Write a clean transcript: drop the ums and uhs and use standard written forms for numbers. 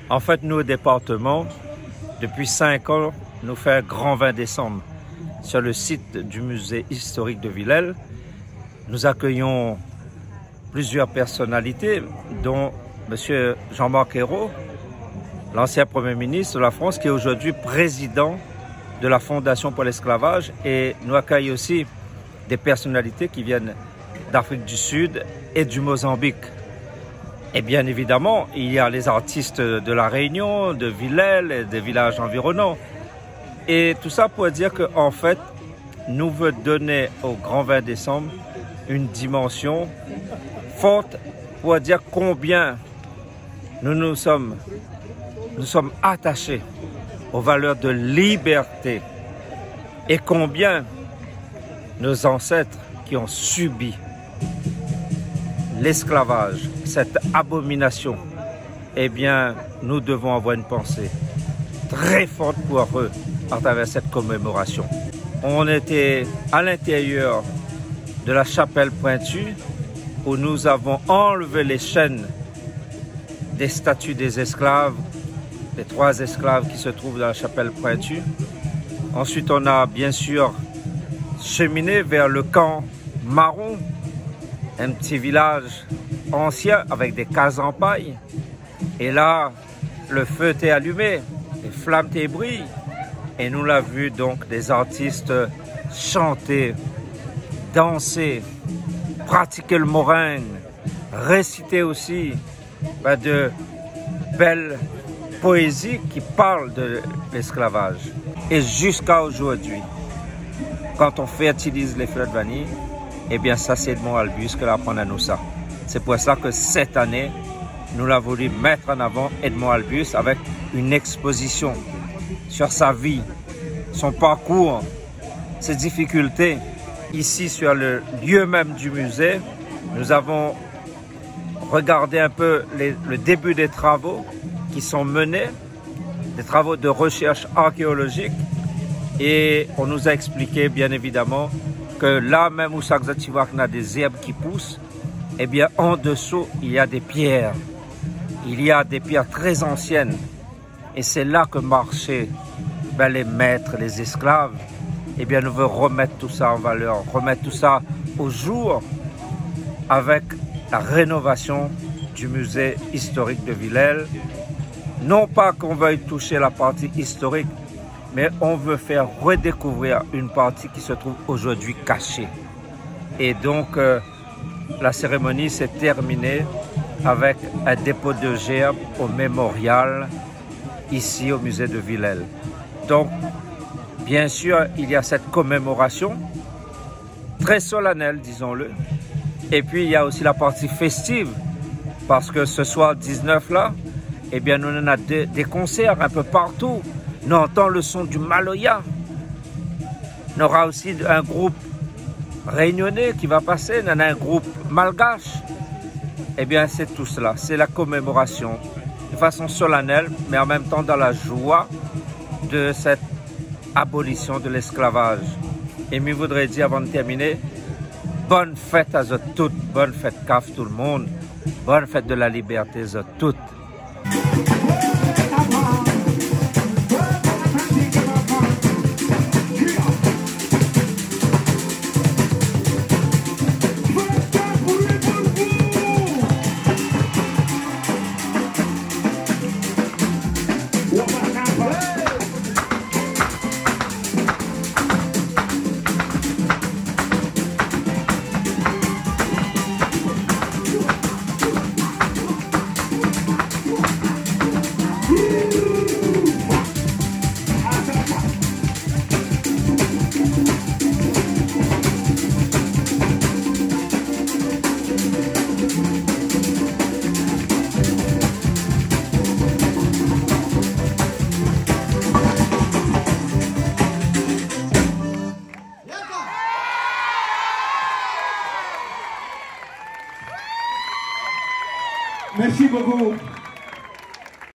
En fait, nous, au département, depuis 5 ans, nous faisons un grand 20 décembre sur le site du musée historique de Villèle. Nous accueillons plusieurs personnalités, dont M. Jean-Marc Ayrault, l'ancien Premier ministre de la France, qui est aujourd'hui président de la Fondation pour l'esclavage. Et nous accueillons aussi des personnalités qui viennent d'Afrique du Sud et du Mozambique. Et bien évidemment, il y a les artistes de La Réunion, de Villèle et des villages environnants. Et tout ça pour dire qu'en fait, nous voulons donner au Grand 20 décembre une dimension forte pour dire combien nous sommes attachés aux valeurs de liberté et combien nos ancêtres qui ont subi l'esclavage, cette abomination, eh bien, nous devons avoir une pensée très forte pour eux à travers cette commémoration. On était à l'intérieur de la chapelle pointue où nous avons enlevé les chaînes des statues des esclaves, les 3 esclaves qui se trouvent dans la chapelle pointue. Ensuite, on a bien sûr cheminé vers le camp marron, un petit village ancien avec des cases en paille. Et là, le feu était allumé, les flammes étaient brillées. Et nous l'avons vu donc des artistes chanter, danser, pratiquer le moringue, réciter aussi de belles poésies qui parlent de l'esclavage. Et jusqu'à aujourd'hui, quand on fertilise les fleurs de vanille, eh bien ça c'est Edmond Albus qui apprend à nous ça. C'est pour ça que cette année, nous l'avons voulu mettre en avant Edmond Albus avec une exposition sur sa vie, son parcours, ses difficultés. Ici sur le lieu même du musée, nous avons regardé un peu le début des travaux qui sont menés, des travaux de recherche archéologique, et on nous a expliqué bien évidemment que là même où ça on a des herbes qui poussent, eh bien en dessous il y a des pierres. Il y a des pierres très anciennes et c'est là que marchaient les maîtres, les esclaves. Eh bien nous voulons remettre tout ça en valeur, remettre tout ça au jour avec la rénovation du musée historique de Villèle. Non pas qu'on veuille toucher la partie historique, mais on veut faire redécouvrir une partie qui se trouve aujourd'hui cachée. Et donc, la cérémonie s'est terminée avec un dépôt de gerbes au mémorial, ici au musée de Villèle. Donc, bien sûr, il y a cette commémoration, très solennelle, disons-le. Et puis, il y a aussi la partie festive, parce que ce soir 19 là, eh bien, nous en avons des concerts un peu partout. Nous entendons le son du Maloya. On aura aussi un groupe réunionnais qui va passer. On a un groupe malgache. Eh bien, c'est tout cela. C'est la commémoration de façon solennelle, mais en même temps dans la joie de cette abolition de l'esclavage. Et je voudrais dire avant de terminer, bonne fête à vous toutes. Bonne fête CAF tout le monde. Bonne fête de la liberté à vous toutes. Merci beaucoup.